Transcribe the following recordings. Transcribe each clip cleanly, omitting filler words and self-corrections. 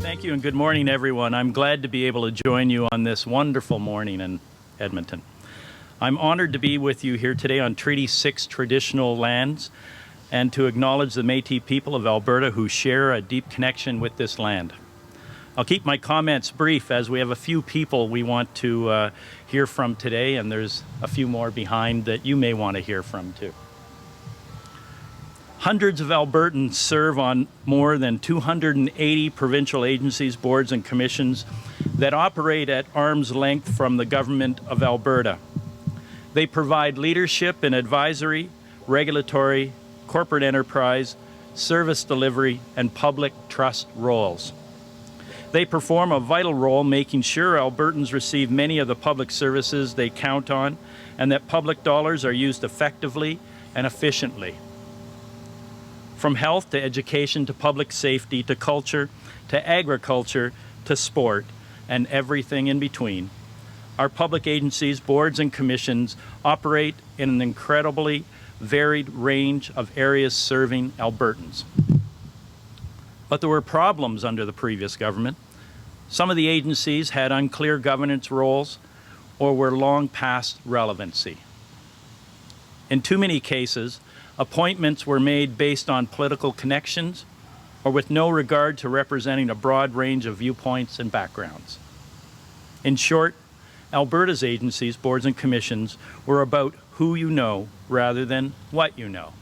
Thank you and good morning, everyone. I'm glad to be able to join you on this wonderful morning in Edmonton. I'm honored to be with you here today on Treaty 6 traditional lands and to acknowledge the Métis people of Alberta who share a deep connection with this land. I'll keep my comments brief as we have a few people we want to hear from today, and there's a few more behind that you may want to hear from too. Hundreds of Albertans serve on more than 280 provincial agencies, boards, and commissions that operate at arm's length from the Government of Alberta. They provide leadership and advisory, regulatory, corporate enterprise, service delivery, and public trust roles. They perform a vital role making sure Albertans receive many of the public services they count on and that public dollars are used effectively and efficiently. From health to education to public safety to culture to agriculture to sport and everything in between, our public agencies, boards, and commissions operate in an incredibly varied range of areas serving Albertans. But there were problems under the previous government. Some of the agencies had unclear governance roles or were long past relevancy. In too many cases, appointments were made based on political connections or with no regard to representing a broad range of viewpoints and backgrounds. In short, Alberta's agencies, boards, and commissions were about who you know rather than what you know.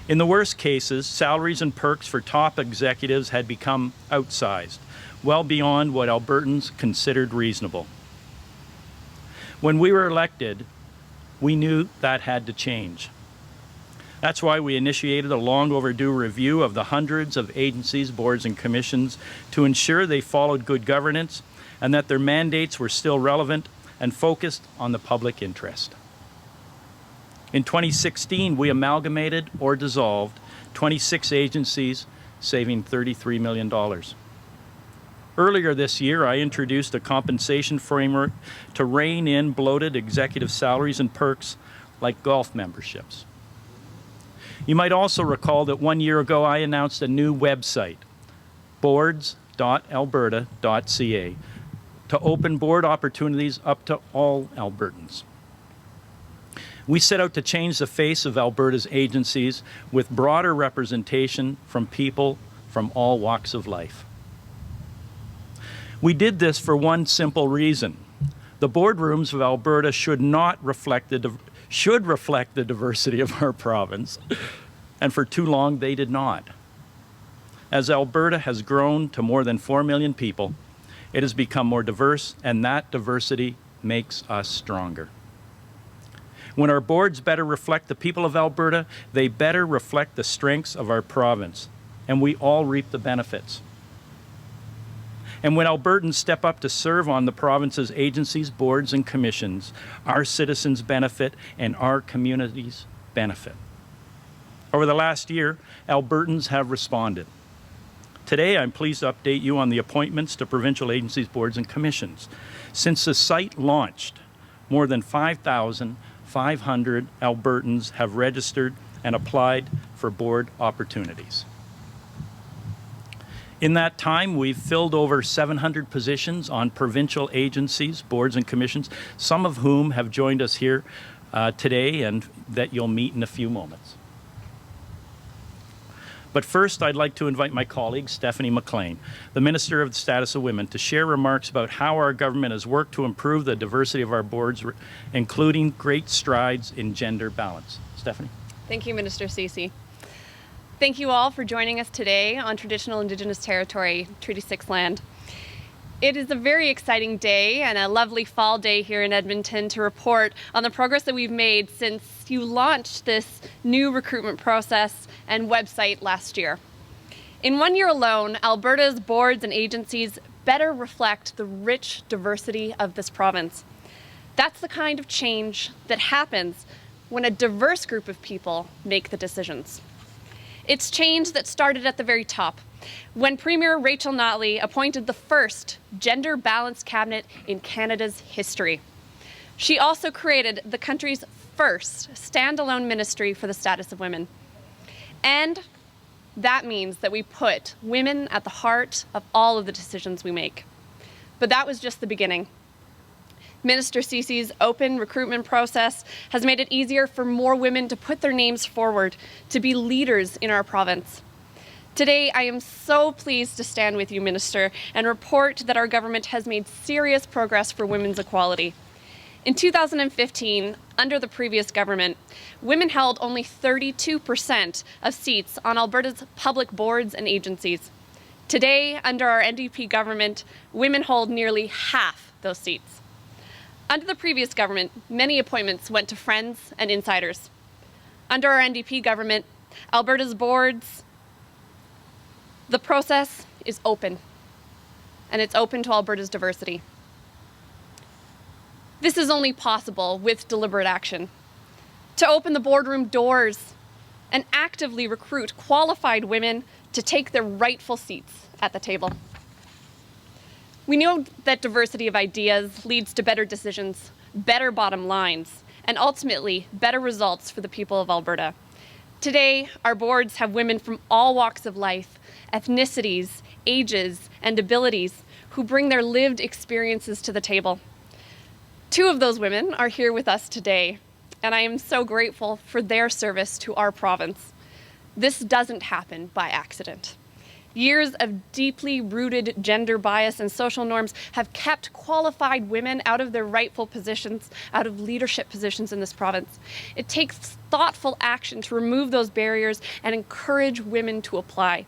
In the worst cases, salaries and perks for top executives had become outsized, well beyond what Albertans considered reasonable. When we were elected, we knew that had to change. That's why we initiated a long overdue review of the hundreds of agencies, boards, and commissions to ensure they followed good governance and that their mandates were still relevant and focused on the public interest. In 2016, we amalgamated or dissolved 26 agencies, saving $33 million. Earlier this year, I introduced a compensation framework to rein in bloated executive salaries and perks like golf memberships. You might also recall that 1 year ago I announced a new website, boards.alberta.ca, to open board opportunities up to all Albertans. We set out to change the face of Alberta's agencies with broader representation from people from all walks of life. We did this for one simple reason. The boardrooms of Alberta should reflect the diversity of our province, and for too long they did not. As Alberta has grown to more than 4 million people, it has become more diverse, and that diversity makes us stronger. When our boards better reflect the people of Alberta, they better reflect the strengths of our province, and we all reap the benefits. And when Albertans step up to serve on the province's agencies, boards, and commissions, our citizens benefit and our communities benefit. Over the last year, Albertans have responded. Today, I'm pleased to update you on the appointments to provincial agencies, boards, and commissions. Since the site launched, more than 5,500 Albertans have registered and applied for board opportunities. In that time, we've filled over 700 positions on provincial agencies, boards, and commissions, some of whom have joined us here today and that you'll meet in a few moments. But first, I'd like to invite my colleague, Stephanie McLean, the Minister of the Status of Women, to share remarks about how our government has worked to improve the diversity of our boards, including great strides in gender balance. Stephanie. Thank you, Minister Ceci. Thank you all for joining us today on traditional Indigenous territory, Treaty 6 land. It is a very exciting day and a lovely fall day here in Edmonton to report on the progress that we've made since you launched this new recruitment process and website last year. In 1 year alone, Alberta's boards and agencies better reflect the rich diversity of this province. That's the kind of change that happens when a diverse group of people make the decisions. It's change that started at the very top, when Premier Rachel Notley appointed the first gender-balanced cabinet in Canada's history. She also created the country's first standalone ministry for the status of women. And That means that we put women at the heart of all of the decisions we make. But that was just the beginning. Minister Cece's open recruitment process has made it easier for more women to put their names forward, to be leaders in our province. Today, I am so pleased to stand with you, Minister, and report that our government has made serious progress for women's equality. In 2015, under the previous government, women held only 32% of seats on Alberta's public boards and agencies. Today, under our NDP government, women hold nearly half those seats. Under the previous government, many appointments went to friends and insiders. Under our NDP government, Alberta's boards, the process is open, and it's open to Alberta's diversity. This is only possible with deliberate action. To open the boardroom doors and actively recruit qualified women to take their rightful seats at the table. We know that diversity of ideas leads to better decisions, better bottom lines, and ultimately better results for the people of Alberta. Today, our boards have women from all walks of life, ethnicities, ages, and abilities who bring their lived experiences to the table. Two of those women are here with us today, and I am so grateful for their service to our province. This doesn't happen by accident. Years of deeply rooted gender bias and social norms have kept qualified women out of their rightful positions, out of leadership positions in this province. It takes thoughtful action to remove those barriers and encourage women to apply.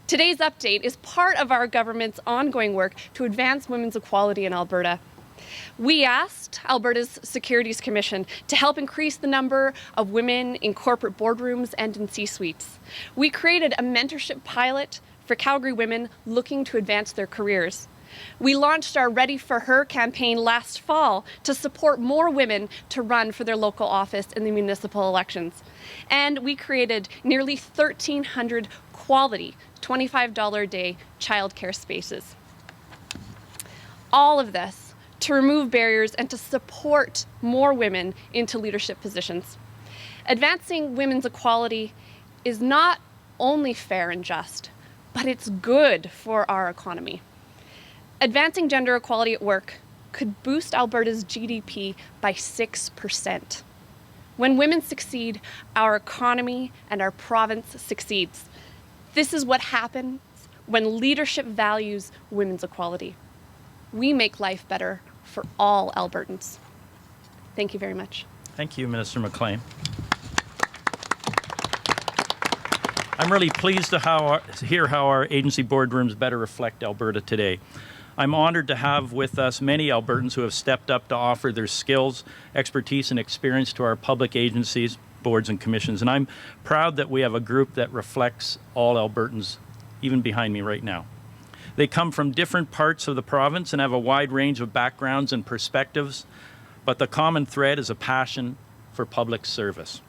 Today's update is part of our government's ongoing work to advance women's equality in Alberta. We asked Alberta's Securities Commission to help increase the number of women in corporate boardrooms and in C-suites. We created a mentorship pilot for Calgary women looking to advance their careers. We launched our Ready for Her campaign last fall to support more women to run for their local office in the municipal elections. And we created nearly 1,300 quality $25 a day childcare spaces. All of this to remove barriers and to support more women into leadership positions. Advancing women's equality is not only fair and just, but it's good for our economy. Advancing gender equality at work could boost Alberta's GDP by 6%. When women succeed, our economy and our province succeeds. This is what happens when leadership values women's equality. We make life better for all Albertans. Thank you very much. Thank you, Minister McLean. I'm really pleased to hear how our agency boardrooms better reflect Alberta today. I'm honored to have with us many Albertans who have stepped up to offer their skills, expertise, and experience to our public agencies, boards, and commissions. And I'm proud that we have a group that reflects all Albertans, even behind me right now. They come from different parts of the province and have a wide range of backgrounds and perspectives, but the common thread is a passion for public service.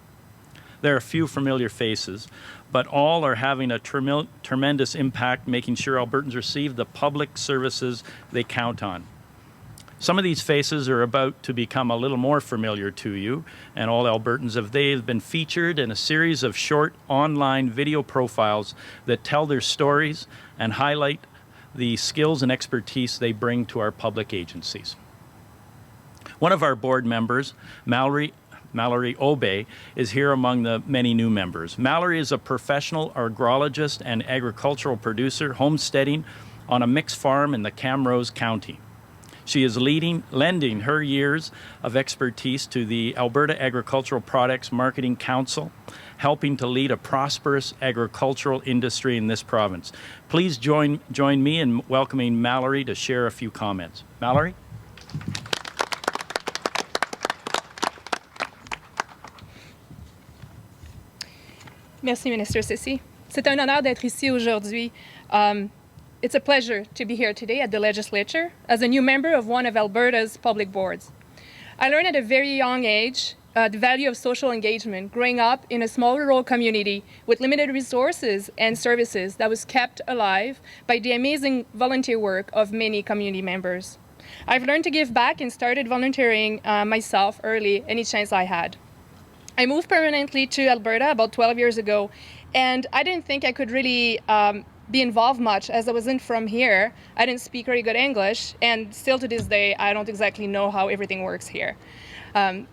There are a few familiar faces, but all are having a tremendous impact making sure Albertans receive the public services they count on. Some of these faces are about to become a little more familiar to you and all Albertans if they have been featured in a series of short online video profiles that tell their stories and highlight the skills and expertise they bring to our public agencies. One of our board members, Mallory Obey, is here among the many new members. Mallory is a professional agrologist and agricultural producer homesteading on a mixed farm in the Camrose County. She is lending her years of expertise to the Alberta Agricultural Products Marketing Council, helping to lead a prosperous agricultural industry in this province. Please join me in welcoming Mallory to share a few comments. Mallory? Merci, Minister Cece. C'est un honneur d'être ici aujourd'hui. It's a pleasure to be here today at the legislature as a new member of one of Alberta's public boards. I learned at a very young age the value of social engagement growing up in a small rural community with limited resources and services that was kept alive by the amazing volunteer work of many community members. I've learned to give back and started volunteering myself early any chance I had. I moved permanently to Alberta about 12 years ago, And I didn't think I could really be involved much as I wasn't from here. I didn't speak very good English, and still to this day, I don't exactly know how everything works here.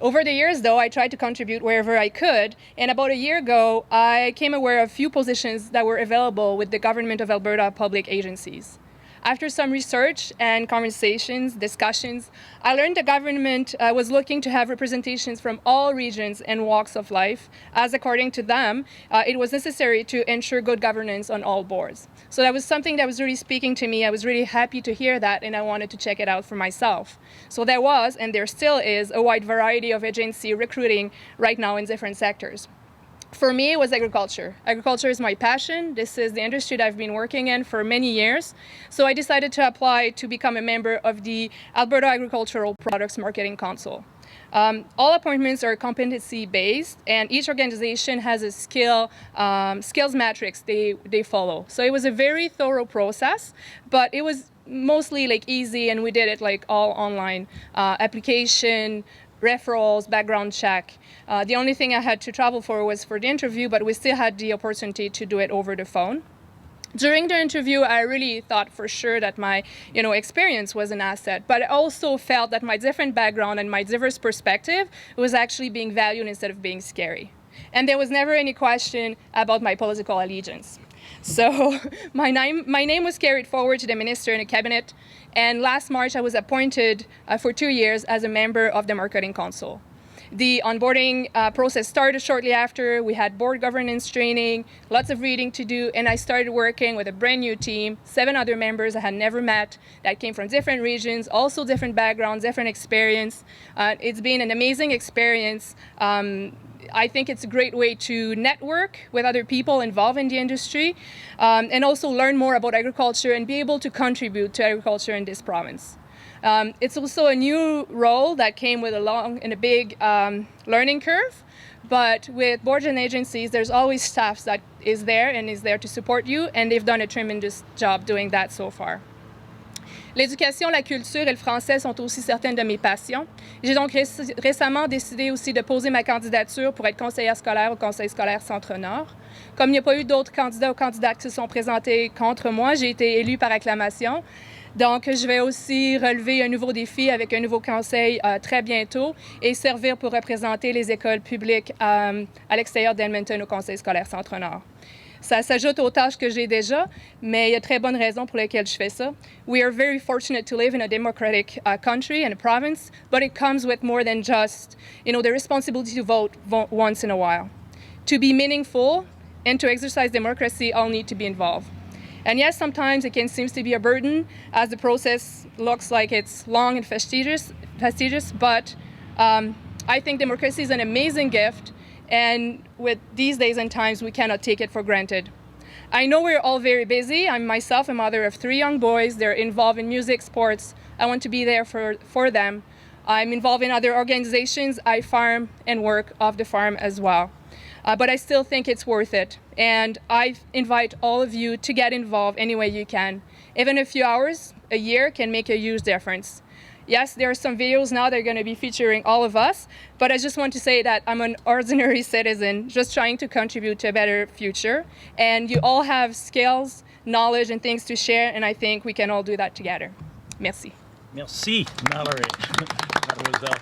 Over the years, though, I tried to contribute wherever I could, and about a year ago, I came aware of a few positions that were available with the Government of Alberta public agencies. After some research and conversations, discussions, I learned the government was looking to have representations from all regions and walks of life, as according to them, it was necessary to ensure good governance on all boards. So that was something that was really speaking to me. I was really happy to hear that, and I wanted to check it out for myself. So there was, and there still is, a wide variety of agency recruiting right now in different sectors. For me, it was agriculture. Agriculture is my passion. This is the industry that I've been working in for many years. So I decided to apply to become a member of the Alberta Agricultural Products Marketing Council. All appointments are competency-based, and each organization has a skills matrix they follow. So it was a very thorough process, but it was mostly like easy, and we did it like all online. Application, referrals, background check. The only thing I had to travel for was for the interview, but we still had the opportunity to do it over the phone. During the interview, I really thought for sure that my experience was an asset, but I also felt that my different background and my diverse perspective was actually being valued instead of being scary. And there was never any question about my political allegiance. So my name was carried forward to the minister in the cabinet, and last March I was appointed for 2 years as a member of the Marketing Council. The onboarding process started shortly after. We had board governance training, lots of reading to do, and I started working with a brand new team, 7 other members I had never met that came from different regions, also different backgrounds, different experience. It's been an amazing experience. I think it's a great way to network with other people involved in the industry and also learn more about agriculture and be able to contribute to agriculture in this province. It's also a new role that came with a long and a big learning curve, but with boards and agencies, there's always staff that is there to support you, and they've done a tremendous job doing that so far. L'éducation, la culture et le français sont aussi certaines de mes passions. J'ai donc récemment décidé aussi de poser ma candidature pour être conseillère scolaire au Conseil scolaire Centre-Nord. Comme il n'y a pas eu d'autres candidats ou candidates qui se sont présentés contre moi, j'ai été élue par acclamation. Donc, je vais aussi relever un nouveau défi avec un nouveau conseil très bientôt et servir pour représenter les écoles publiques à l'extérieur d'Edmonton au Conseil scolaire Centre-Nord. Ça s'ajoute aux tâches que j'ai déjà, mais il y a très bonnes raisons pour lesquelles je fais ça. We are very fortunate to live in a democratic country and a province, but it comes with more than just, the responsibility to vote once in a while. To be meaningful and to exercise democracy, all need to be involved. And yes, sometimes it can seem to be a burden as the process looks like it's long and fastidious, but I think democracy is an amazing gift. And with these days and times, we cannot take it for granted. I know we're all very busy. I'm myself a mother of 3 young boys. They're involved in music, sports. I want to be there for them. I'm involved in other organizations. I farm and work off the farm as well. But I still think it's worth it. And I invite all of you to get involved any way you can. Even a few hours a year can make a huge difference. Yes, there are some videos now that are going to be featuring all of us, but I just want to say that I'm an ordinary citizen just trying to contribute to a better future. And you all have skills, knowledge, and things to share, and I think we can all do that together. Merci. Merci, Mallory. Mademoiselle.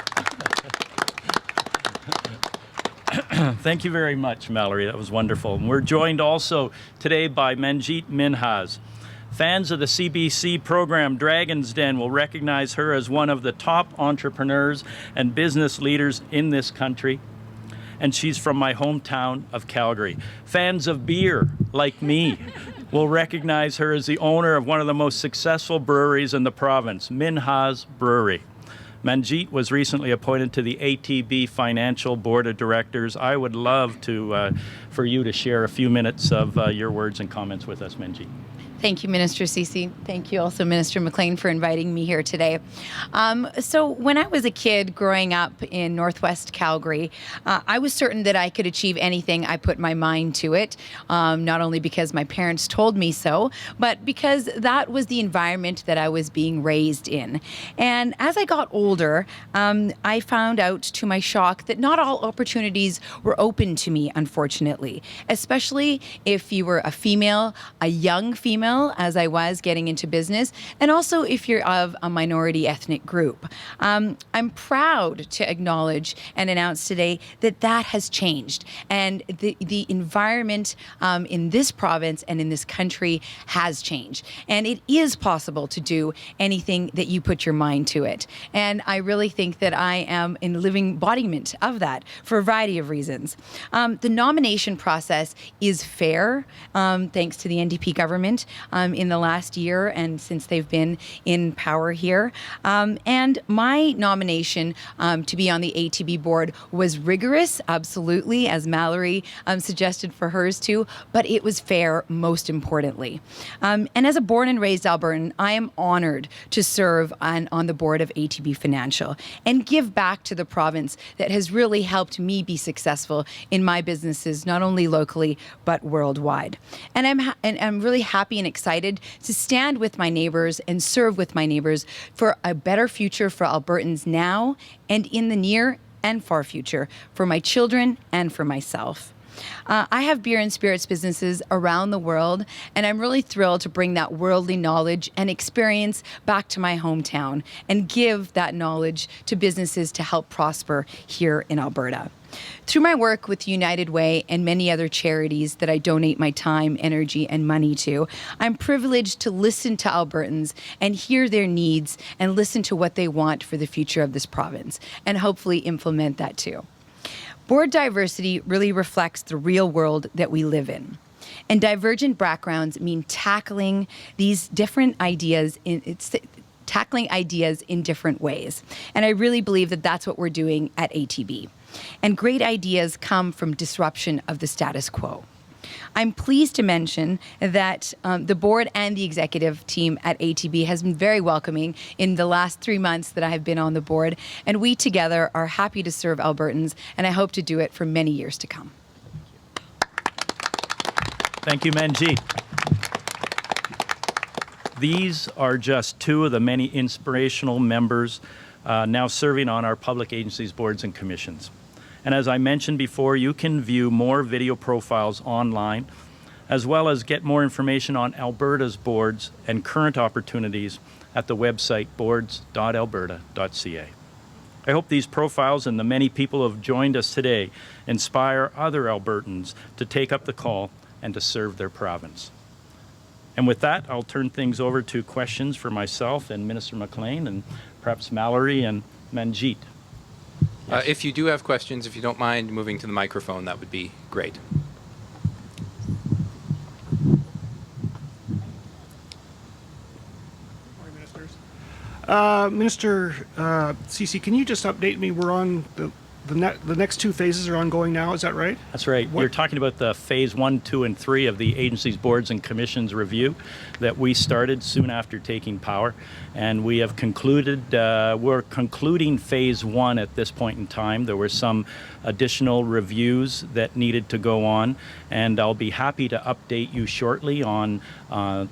Thank you very much, Mallory. That was wonderful. And we're joined also today by Manjeet Minhas. Fans of the CBC program Dragon's Den will recognize her as one of the top entrepreneurs and business leaders in this country. And she's from my hometown of Calgary. Fans of beer, like me, will recognize her as the owner of one of the most successful breweries in the province, Minhas Brewery. Manjeet was recently appointed to the ATB Financial Board of Directors. I would love for you to share a few minutes of your words and comments with us, Manjeet. Thank you, Minister Ceci. Thank you also, Minister McLean, for inviting me here today. So when I was a kid growing up in Northwest Calgary, I was certain that I could achieve anything I put my mind to it, not only because my parents told me so, but because that was the environment that I was being raised in. And as I got older, I found out to my shock that not all opportunities were open to me, unfortunately, especially if you were a female, a young female, as I was getting into business, and also if you're of a minority ethnic group. I'm proud to acknowledge and announce today that that has changed, and the environment in this province and in this country has changed, and it is possible to do anything that you put your mind to it. And I really think that I am in living embodiment of that for a variety of reasons. The nomination process is fair, thanks to the NDP government. In the last year and since they've been in power here. And my nomination to be on the ATB board was rigorous, absolutely, as Mallory suggested for hers too, but it was fair, most importantly. And as a born and raised Albertan, I am honored to serve on the board of ATB Financial and give back to the province that has really helped me be successful in my businesses, not only locally, but worldwide. And I'm really happy and excited to stand with my neighbors and serve with my neighbors for a better future for Albertans now and in the near and far future, for my children and for myself. I have beer and spirits businesses around the world, and I'm really thrilled to bring that worldly knowledge and experience back to my hometown and give that knowledge to businesses to help prosper here in Alberta. Through my work with United Way and many other charities that I donate my time, energy, and money to, I'm privileged to listen to Albertans and hear their needs and listen to what they want for the future of this province, and hopefully implement that too. Board diversity really reflects the real world that we live in. And divergent backgrounds mean tackling these different ideas tackling ideas in different ways. And I really believe that that's what we're doing at ATB. And great ideas come from disruption of the status quo. I'm pleased to mention that the board and the executive team at ATB has been very welcoming in the last 3 months that I have been on the board, and we together are happy to serve Albertans, and I hope to do it for many years to come. Thank you, Manjeet. These are just two of the many inspirational members now serving on our public agencies, boards, and commissions. And as I mentioned before, you can view more video profiles online, as well as get more information on Alberta's boards and current opportunities at the website boards.alberta.ca. I hope these profiles and the many people who have joined us today inspire other Albertans to take up the call and to serve their province. And with that, I'll turn things over to questions for myself and Minister McLean and perhaps Mallory and Manjeet. Yes. If you do have questions, if you don't mind moving to the microphone, that would be great. Morning, Ministers. Minister Ceci, can you just update me? We're on the next two phases are ongoing now. Is that right? That's right. You're talking about the phase 1, 2, and 3 of the agencies, boards, and commissions review that we started soon after taking power, and we have concluded. We're concluding phase 1 at this point in time. There were some additional reviews that needed to go on, and I'll be happy to update you shortly on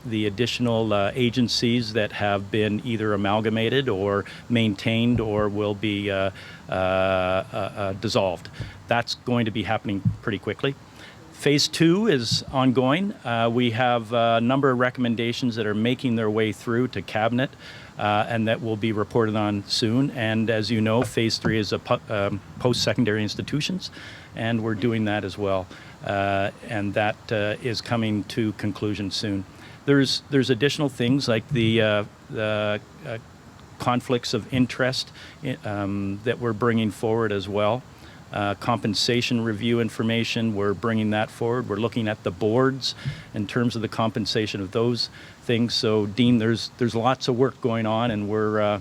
the additional agencies that have been either amalgamated or maintained or will be dissolved. That's going to be happening pretty quickly. Phase 2 is ongoing. We have a number of recommendations that are making their way through to Cabinet and that will be reported on soon. And as you know, Phase 3 is post-secondary institutions, and we're doing that as well. And that is coming to conclusion soon. There's additional things like the conflicts of interest that we're bringing forward as well. Compensation review information, we're bringing that forward. We're looking at the boards in terms of the compensation of those things. So, Dean, there's lots of work going on, and we're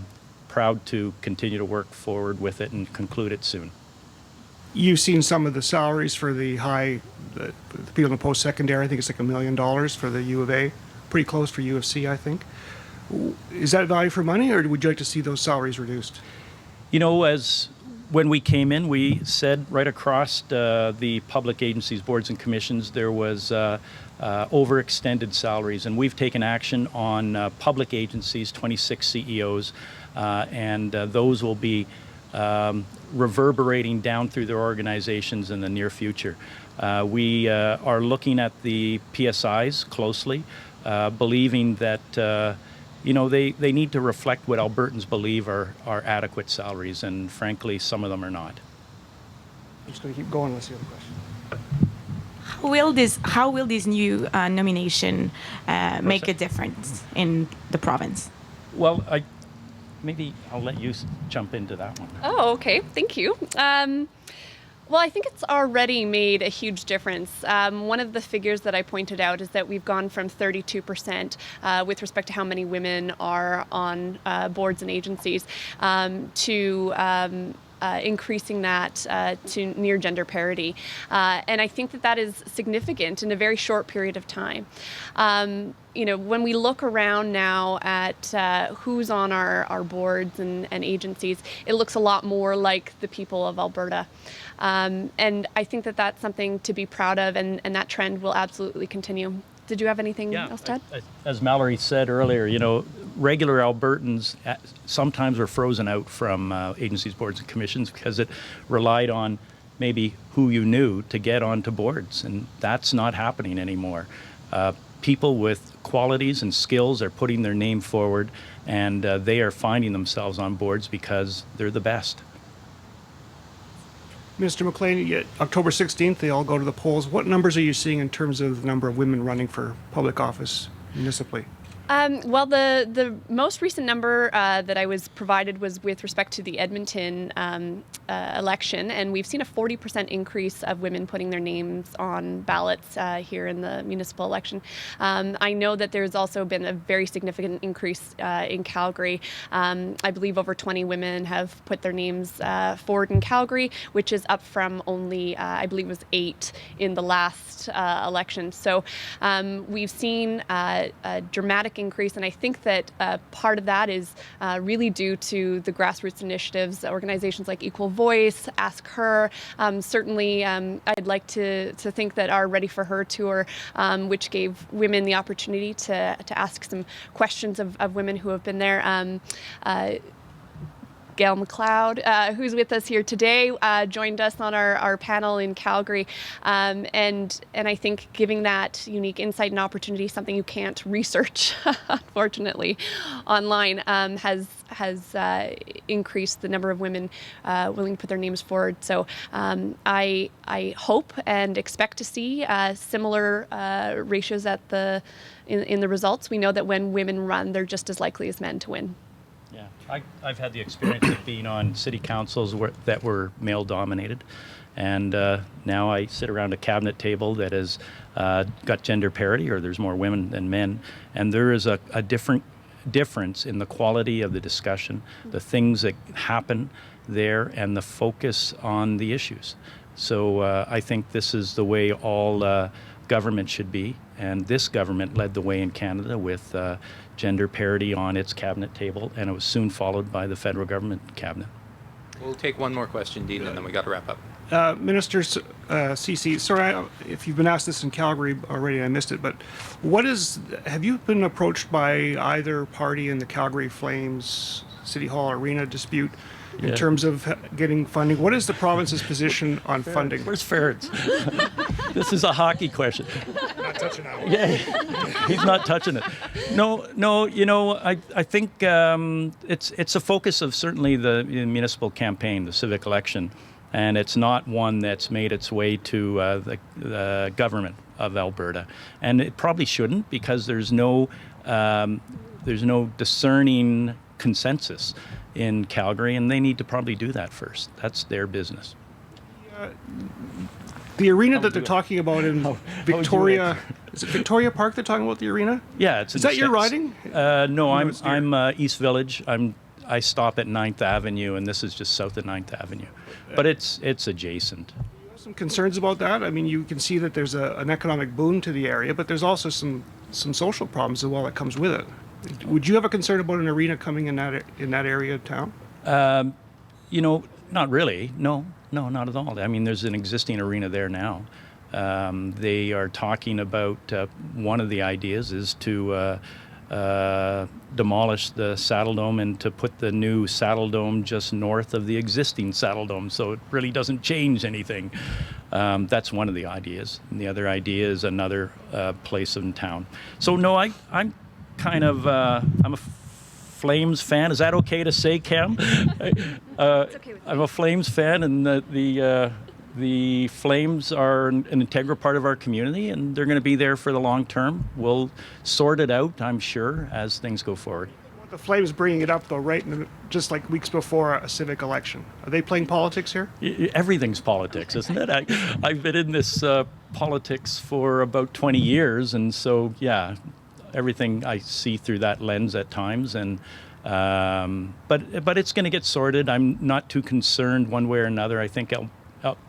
proud to continue to work forward with it and conclude it soon. You've seen some of the salaries for the people in the post-secondary. I think it's like $1 million for the U of A pretty close for U of C, I think. Is that value for money, or would you like to see those salaries reduced? You know, as when we came in, we said right across the public agencies, boards and commissions, there was overextended salaries, and we've taken action on public agencies, 26 CEOs, and those will be reverberating down through their organizations in the near future. We are looking at the PSIs closely, believing that you know, they need to reflect what Albertans believe are adequate salaries, and frankly, some of them are not. I'm just going to keep going. Let's see the question. How will this new nomination make a difference in the province? Well, maybe I'll let you jump into that one. Oh, okay. Thank you. Well, I think it's already made a huge difference. One of the figures that I pointed out is that we've gone from 32% with respect to how many women are on boards and agencies to increasing that to near gender parity. And I think that that is significant in a very short period of time. You know, when we look around now at who's on our boards and agencies, it looks a lot more like the people of Alberta. And I think that that's something to be proud of, and that trend will absolutely continue. Did you have anything else to add? As Mallory said earlier, you know, regular Albertans sometimes were frozen out from agencies, boards, and commissions because it relied on maybe who you knew to get onto boards, and that's not happening anymore. People with qualities and skills are putting their name forward, and they are finding themselves on boards because they're the best. Mr. McLean, October 16th, they all go to the polls. What numbers are you seeing in terms of the number of women running for public office municipally? Well, the most recent number that I was provided was with respect to the Edmonton election, and we've seen a 40% increase of women putting their names on ballots here in the municipal election. I know that there's also been a very significant increase in Calgary. I believe over 20 women have put their names forward in Calgary, which is up from only, I believe it was 8 in the last election. So we've seen a dramatic increase, and I think that part of that is really due to the grassroots initiatives, organizations like Equal Voice, Ask Her. Certainly, I'd like to think that our Ready for Her tour, which gave women the opportunity to ask some questions of women who have been there. Gail McLeod, who's with us here today, joined us on our panel in Calgary, and I think giving that unique insight and opportunity, something you can't research, unfortunately, online, has increased the number of women willing to put their names forward. So I hope and expect to see similar ratios at in the results. We know that when women run, they're just as likely as men to win. Yeah, I've had the experience of being on city councils that were male-dominated, and now I sit around a cabinet table that has got gender parity, or there's more women than men, and there is a difference in the quality of the discussion, the things that happen there, and the focus on the issues. So I think this is the way all government should be, and this government led the way in Canada with gender parity on its cabinet table, and it was soon followed by the federal government cabinet. We'll take one more question, Dean, and then we got to wrap up. Minister CC, sorry if you've been asked this in Calgary already, I missed it, but have you been approached by either party in the Calgary Flames City Hall Arena dispute in terms of getting funding? What is the province's position on funding? Where's Ferrets? This is a hockey question. Not touching that one. Yeah, he's not touching it. No. You know, I think it's a focus of certainly the municipal campaign, the civic election, and it's not one that's made its way to the government of Alberta, and it probably shouldn't, because there's no discerning consensus in Calgary, and they need to probably do that first. That's their business. The arena that they're talking about in Victoria, is it Victoria Park they're talking about the arena? Yeah, is that your riding? No, I'm East Village. I stop at 9th Avenue, and this is just south of 9th Avenue, but it's adjacent. Some concerns about that. I mean, you can see that there's an economic boon to the area, but there's also some some social problems as well that comes with it. Would you have a concern about an arena coming in that area of town? You know, not really. No, not at all. I mean, there's an existing arena there now. They are talking about one of the ideas is to demolish the Saddle Dome and to put the new Saddle Dome just north of the existing Saddle Dome, so it really doesn't change anything. That's one of the ideas. And the other idea is another place in town. So no, I'm kind of I'm a Flames fan. Is that okay to say, Cam? It's okay with I'm a Flames fan, and the Flames are an integral part of our community, and they're going to be there for the long term. We'll sort it out, I'm sure, as things go forward. The Flames bringing it up, though, right just like weeks before a civic election. Are they playing politics here? Everything's politics, isn't it? I've been in this politics for about 20 years, and so, yeah, everything I see through that lens at times. And but it's going to get sorted. I'm not too concerned one way or another. I think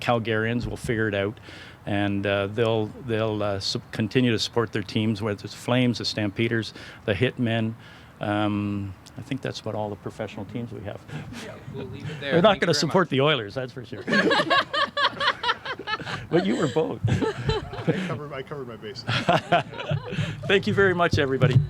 Calgarians will figure it out, and they'll continue to support their teams, whether it's Flames, the Stampeders, the Hitmen. I think that's about all the professional teams we have. Yeah, we'll leave it there. We're not Thank you going to very support much. the Oilers, that's for sure. But you were both. I covered my bases. Thank you very much, everybody.